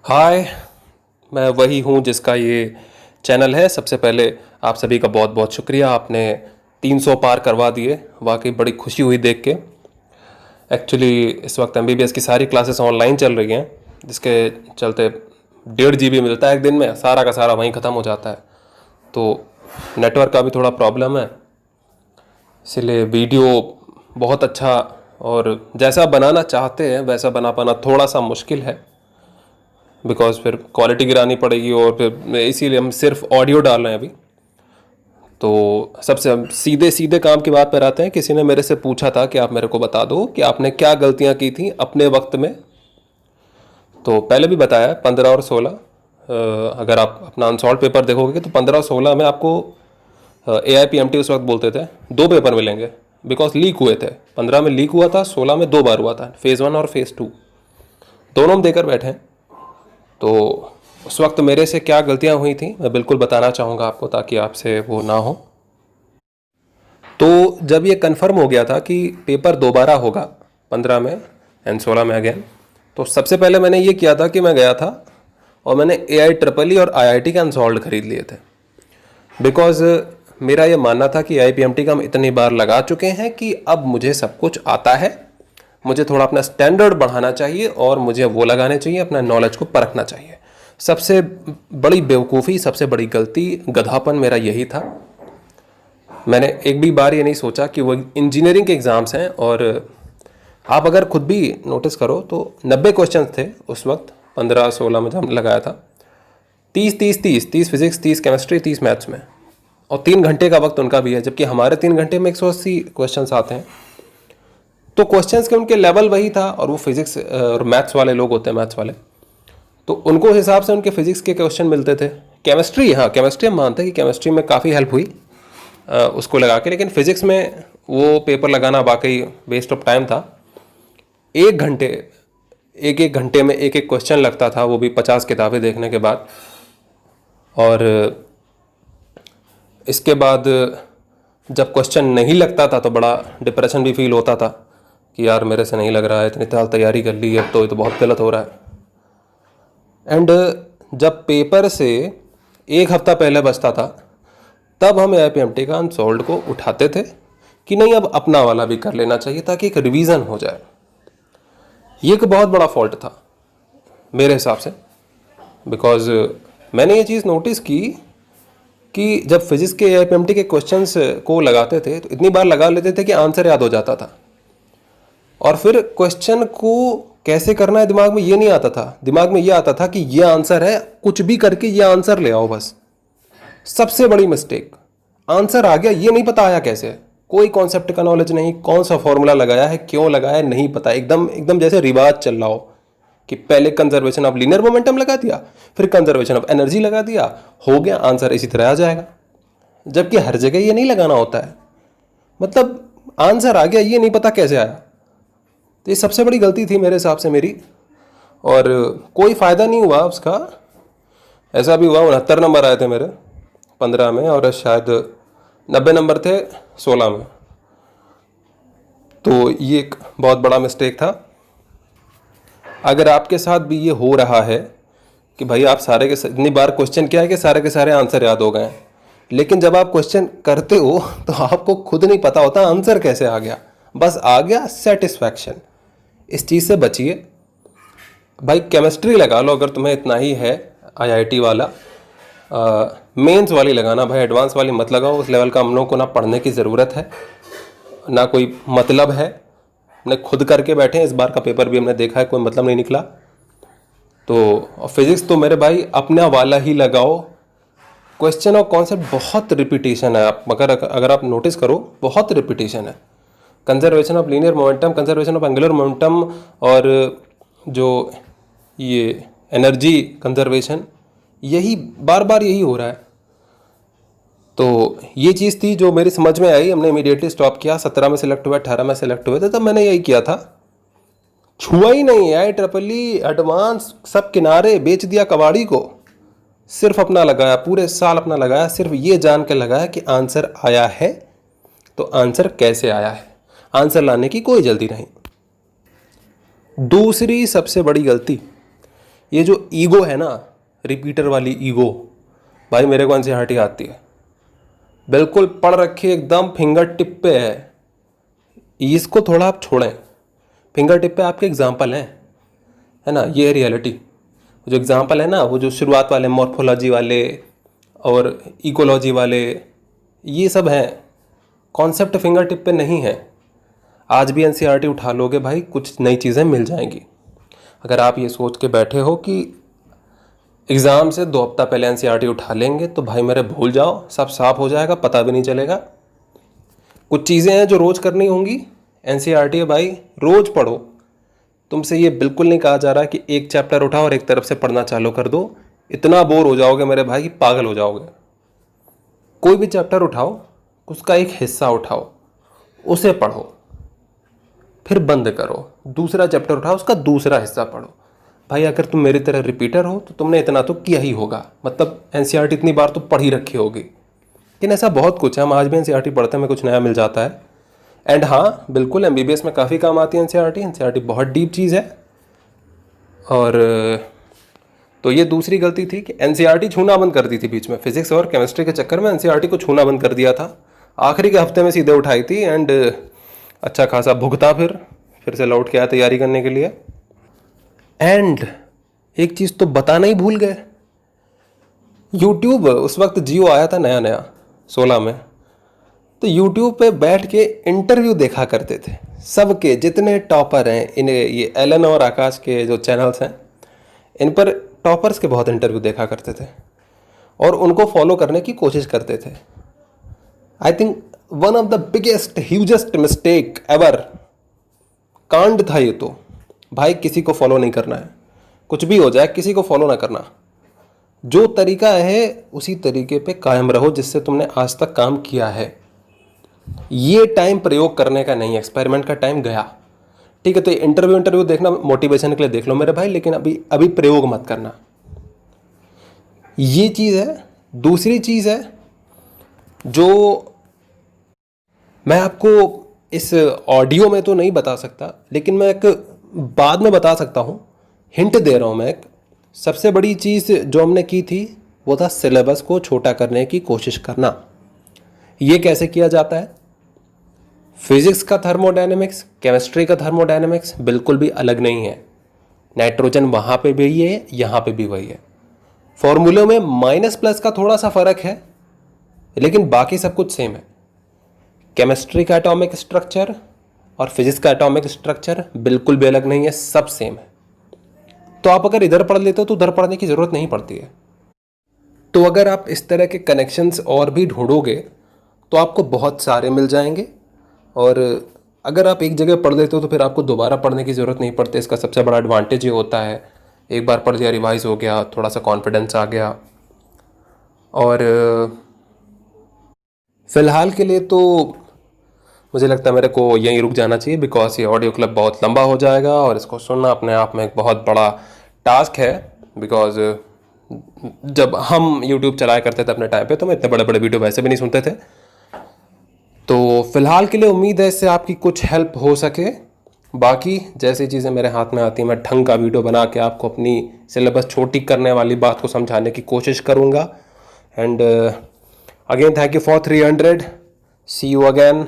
हाय। मैं वही हूँ जिसका ये चैनल है। सबसे पहले आप सभी का बहुत बहुत शुक्रिया, आपने 300 पार करवा दिए। वाकई बड़ी खुशी हुई देख के। एक्चुअली इस वक्त एमबीबीएस की सारी क्लासेस ऑनलाइन चल रही हैं, जिसके चलते 1.5 GB मिलता है एक दिन में, सारा का सारा वहीं ख़त्म हो जाता है। तो नेटवर्क का भी थोड़ा प्रॉब्लम है, इसलिए वीडियो बहुत अच्छा और जैसा बनाना चाहते हैं वैसा बना पाना थोड़ा सा मुश्किल है, बिकॉज फिर क्वालिटी गिरानी पड़ेगी। और फिर इसीलिए हम सिर्फ ऑडियो डाल रहे हैं अभी। तो सबसे हम सीधे सीधे काम की बात पर आते हैं। किसी ने मेरे से पूछा था कि आप मेरे को बता दो कि आपने क्या गलतियां की थी अपने वक्त में। तो पहले भी बताया 15 और 16। अगर आप अपना अनसॉल्व पेपर देखोगे तो 15 और 16 में आपको AIPMT उस वक्त बोलते थे 2 पेपर मिलेंगे, बिकॉज लीक हुए थे। 15 में लीक हुआ था, 16 में 2 बार हुआ था, फेज़ 1 और फेज़ 2 दोनों हम देकर बैठे हैं। तो उस वक्त मेरे से क्या गलतियां हुई थी मैं बिल्कुल बताना चाहूँगा आपको, ताकि आपसे वो ना हो। तो जब ये कंफर्म हो गया था कि पेपर दोबारा होगा 15 में एंड 16 में अगेन, तो सबसे पहले मैंने ये किया था कि मैं गया था और मैंने AIEEE और IIT के अनसॉल्व खरीद लिए थे। बिकॉज मेरा ये मानना था कि AIPMT का हम इतनी बार लगा चुके हैं कि अब मुझे सब कुछ आता है। मुझे थोड़ा अपना स्टैंडर्ड बढ़ाना चाहिए और मुझे वो लगाने चाहिए, अपना नॉलेज को परखना चाहिए। सबसे बड़ी बेवकूफ़ी, सबसे बड़ी गलती, गधापन मेरा यही था। मैंने एक भी बार ये नहीं सोचा कि वो इंजीनियरिंग के एग्ज़ाम्स हैं। और आप अगर खुद भी नोटिस करो तो 90 क्वेश्चन थे उस वक्त 15-16 में जब हमने लगाया था। 30 फिजिक्स, 30 केमिस्ट्री, 30 मैथ्स में, और 3 घंटे का वक्त उनका भी है, जबकि हमारे 3 घंटे में 180 क्वेश्चन आते हैं। तो क्वेश्चंस के उनके लेवल वही था, और वो फिजिक्स और मैथ्स वाले लोग होते हैं, मैथ्स वाले, तो उनको हिसाब से उनके फिजिक्स के क्वेश्चन मिलते थे। केमिस्ट्री, हाँ केमिस्ट्री हम मानते हैं कि केमिस्ट्री में काफ़ी हेल्प हुई उसको लगा के, लेकिन फिजिक्स में वो पेपर लगाना वाकई वेस्ट ऑफ टाइम था। एक एक घंटे में एक एक क्वेश्चन लगता था, वो भी 50 किताबें देखने के बाद। और इसके बाद जब क्वेश्चन नहीं लगता था तो बड़ा डिप्रेशन भी फील होता था कि यार मेरे से नहीं लग रहा है, इतनी साल तैयारी कर ली, अब तो ये तो बहुत गलत हो रहा है। एंड जब पेपर से एक हफ्ता पहले बचता था तब हम AIPMT का अनसॉल्व को उठाते थे कि नहीं अब अपना वाला भी कर लेना चाहिए ताकि एक रिवीजन हो जाए। ये एक बहुत बड़ा फॉल्ट था मेरे हिसाब से, बिकॉज मैंने ये चीज़ नोटिस की कि जब फिजिक्स के AIPMT के क्वेश्चंस को लगाते थे तो इतनी बार लगा लेते थे कि आंसर याद हो जाता था, और फिर क्वेश्चन को कैसे करना है दिमाग में ये नहीं आता था। दिमाग में ये आता था कि ये आंसर है, कुछ भी करके ये आंसर ले आओ बस। सबसे बड़ी मिस्टेक, आंसर आ गया, ये नहीं पता आया कैसे, कोई कॉन्सेप्ट का नॉलेज नहीं, कौन सा फॉर्मूला लगाया है, क्यों लगाया है नहीं पता। एकदम एकदम जैसे रिवाज चल रहा हो कि पहले कंजर्वेशन ऑफ लीनियर मोमेंटम लगा दिया, फिर कंजर्वेशन ऑफ एनर्जी लगा दिया, हो गया आंसर इसी तरह आ जाएगा। जबकि हर जगह ये नहीं लगाना होता है। मतलब आंसर आ गया, ये नहीं पता कैसे आया। तो ये सबसे बड़ी गलती थी मेरे हिसाब से मेरी, और कोई फ़ायदा नहीं हुआ उसका। ऐसा भी हुआ 69 नंबर आए थे मेरे 15 में, और शायद 90 नंबर थे 16 में। तो ये एक बहुत बड़ा मिस्टेक था। अगर आपके साथ भी ये हो रहा है कि भाई आप सारे के इतनी बार क्वेश्चन किया है कि सारे के सारे आंसर याद हो गए, लेकिन जब आप क्वेश्चन करते हो तो आपको खुद नहीं पता होता आंसर कैसे आ गया, बस आ गया सेटिस्फैक्शन। इस चीज़ से बचिए भाई। केमिस्ट्री लगा लो अगर तुम्हें इतना ही है, IIT वाला। मेंस वाली लगाना भाई, एडवांस वाली मत लगाओ। उस लेवल का हम लोगों को ना पढ़ने की ज़रूरत है, ना कोई मतलब है। हमने खुद करके बैठे हैं, इस बार का पेपर भी हमने देखा है, कोई मतलब नहीं निकला। तो फिज़िक्स तो मेरे भाई अपना वाला ही लगाओ। क्वेश्चन और कॉन्सेप्ट बहुत रिपीटेशन है, आप अगर आप नोटिस करो बहुत रिपीटेशन है। Conservation of linear momentum, conservation of angular momentum, और जो ये एनर्जी कंजर्वेशन, यही बार बार यही हो रहा है। तो ये चीज़ थी जो मेरी समझ में आई, हमने इमीडिएटली स्टॉप किया। 17 में सिलेक्ट हुए, 18 में सिलेक्ट हुए थे, तब मैंने यही किया था। छुआ ही नहीं, IEEE एडवांस सब किनारे बेच दिया कबाड़ी को। सिर्फ अपना लगाया, पूरे साल अपना लगाया, सिर्फ ये जान के लगाया कि आंसर आया है तो आंसर कैसे आया है। आंसर लाने की कोई जल्दी नहीं। दूसरी सबसे बड़ी गलती ये जो ईगो है ना, रिपीटर वाली ईगो, भाई मेरे को एनसीईआरटी आती है, बिल्कुल पढ़ रखी, एकदम फिंगर टिप पे है। इसको थोड़ा आप छोड़ें, फिंगर टिप पे आपके एग्जाम्पल हैं, है ना, ये है रियलिटी। जो एग्जाम्पल है ना, वो जो शुरुआत वाले मॉर्फोलॉजी वाले और इकोलॉजी वाले, ये सब हैं, कॉन्सेप्ट फिंगर टिप पे नहीं है। आज भी एनसीईआरटी उठा लोगे भाई, कुछ नई चीज़ें मिल जाएंगी। अगर आप ये सोच के बैठे हो कि एग्ज़ाम से 2 हफ्ता पहले एनसीईआरटी उठा लेंगे तो भाई मेरे भूल जाओ, सब साफ हो जाएगा, पता भी नहीं चलेगा। कुछ चीज़ें हैं जो रोज़ करनी होंगी, एनसीईआरटी है भाई, रोज़ पढ़ो। तुमसे ये बिल्कुल नहीं कहा जा रहा कि एक चैप्टर उठाओ और एक तरफ से पढ़ना चालू कर दो, इतना बोर हो जाओगे मेरे भाई कि पागल हो जाओगे। कोई भी चैप्टर उठाओ, उसका एक हिस्सा उठाओ, उसे पढ़ो, फिर बंद करो, दूसरा चैप्टर उठाओ, उसका दूसरा हिस्सा पढ़ो। भाई अगर तुम मेरी तरह रिपीटर हो तो तुमने इतना तो किया ही होगा, मतलब एनसीईआरटी इतनी बार तो पढ़ ही रखी होगी। लेकिन ऐसा बहुत कुछ है, हम आज भी एनसीईआरटी पढ़ते हैं, हमें कुछ नया मिल जाता है। एंड हाँ बिल्कुल, एमबीबीएस में काफ़ी काम आती है एनसीईआरटी। एनसीईआरटी बहुत डीप चीज़ है। और तो ये दूसरी गलती थी कि एनसीईआरटी छूना बंद कर दी थी बीच में, फिजिक्स और केमिस्ट्री के चक्कर में एनसीईआरटी को छूना बंद कर दिया था। आखिरी के हफ्ते में सीधे उठाई थी एंड अच्छा खासा भुगता, फिर से लौट के आया तैयारी करने के लिए। एंड एक चीज़ तो बताना ही भूल गए, यूट्यूब उस वक्त जियो आया था नया नया 16 में, तो यूट्यूब पे बैठ के इंटरव्यू देखा करते थे सबके, जितने टॉपर हैं। इन्हें ये एलन और आकाश के जो चैनल्स हैं, इन पर टॉपर्स के बहुत इंटरव्यू देखा करते थे और उनको फॉलो करने की कोशिश करते थे। I think one of the biggest hugest mistake ever कांड था ये तो। भाई किसी को फॉलो नहीं करना है, कुछ भी हो जाए किसी को फॉलो ना करना। जो तरीका है उसी तरीके पे कायम रहो जिससे तुमने आज तक काम किया है। ये टाइम प्रयोग करने का नहीं, एक्सपेरिमेंट का टाइम गया। ठीक है, तो इंटरव्यू देखना मोटिवेशन के लिए देख लो मेरे भाई, लेकिन अभी प्रयोग मत करना। ये चीज़ है। दूसरी चीज़ है जो मैं आपको इस ऑडियो में तो नहीं बता सकता, लेकिन मैं एक बाद में बता सकता हूँ, हिंट दे रहा हूँ मैं। एक सबसे बड़ी चीज़ जो हमने की थी वो था सिलेबस को छोटा करने की कोशिश करना। ये कैसे किया जाता है? फिजिक्स का थर्मोडायनेमिक्स, केमिस्ट्री का थर्मोडायनेमिक्स बिल्कुल भी अलग नहीं है। नाइट्रोजन वहाँ पे भी है, यहाँ पे भी वही है। फॉर्मूले में माइनस प्लस का थोड़ा सा फर्क है, लेकिन बाकी सब कुछ सेम है। केमिस्ट्री का एटॉमिक स्ट्रक्चर और फिजिक्स का एटॉमिक स्ट्रक्चर बिल्कुल भी अलग नहीं है, सब सेम है। तो आप अगर इधर पढ़ लेते हो तो उधर पढ़ने की ज़रूरत नहीं पड़ती है। तो अगर आप इस तरह के कनेक्शंस और भी ढूंढोगे तो आपको बहुत सारे मिल जाएंगे, और अगर आप एक जगह पढ़ लेते हो तो फिर आपको दोबारा पढ़ने की ज़रूरत नहीं पड़ती। इसका सबसे बड़ा एडवांटेज ये होता है, एक बार पढ़ लिया, रिवाइज हो गया, थोड़ा सा कॉन्फिडेंस आ गया। और फ़िलहाल के लिए तो मुझे लगता है मेरे को यहीं रुक जाना चाहिए, बिकॉज ये ऑडियो क्लिप बहुत लंबा हो जाएगा और इसको सुनना अपने आप में एक बहुत बड़ा टास्क है। बिकॉज जब हम यूट्यूब चलाया करते थे अपने टाइम पे, तो हम इतने बड़े बड़े वीडियो वैसे भी नहीं सुनते थे। तो फिलहाल के लिए उम्मीद है इससे आपकी कुछ हेल्प हो सके। बाकी जैसी चीज़ें मेरे हाथ में आती हैं, मैं ढंग का वीडियो बना के आपको अपनी सिलेबस छोटी करने वाली बात को समझाने की कोशिश करूँगा। And again thank you for 300। See you again.